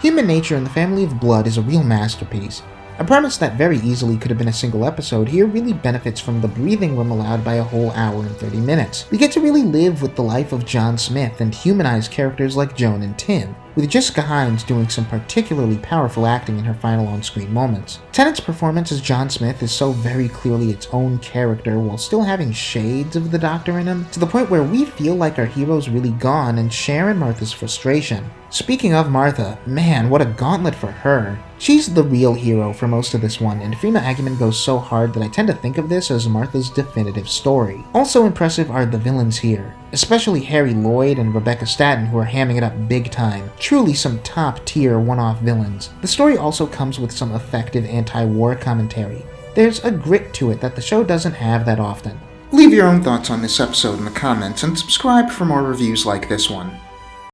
Human Nature and the Family of Blood is a real masterpiece. A premise that very easily could have been a single episode here really benefits from the breathing room allowed by a whole hour and 30 minutes. We get to really live with the life of John Smith and humanize characters like Joan and Tim, with Jessica Hines doing some particularly powerful acting in her final on-screen moments. Tennant's performance as John Smith is so very clearly its own character while still having shades of the Doctor in him, to the point where we feel like our hero's really gone and share in Martha's frustration. Speaking of Martha, man, what a gauntlet for her. She's the real hero for most of this one, and Freema Agyeman goes so hard that I tend to think of this as Martha's definitive story. Also impressive are the villains here, especially Harry Lloyd and Rebecca Staton, who are hamming it up big time. Truly some top-tier one-off villains. The story also comes with some effective anti-war commentary. There's a grit to it that the show doesn't have that often. Leave your own thoughts on this episode in the comments, and subscribe for more reviews like this one.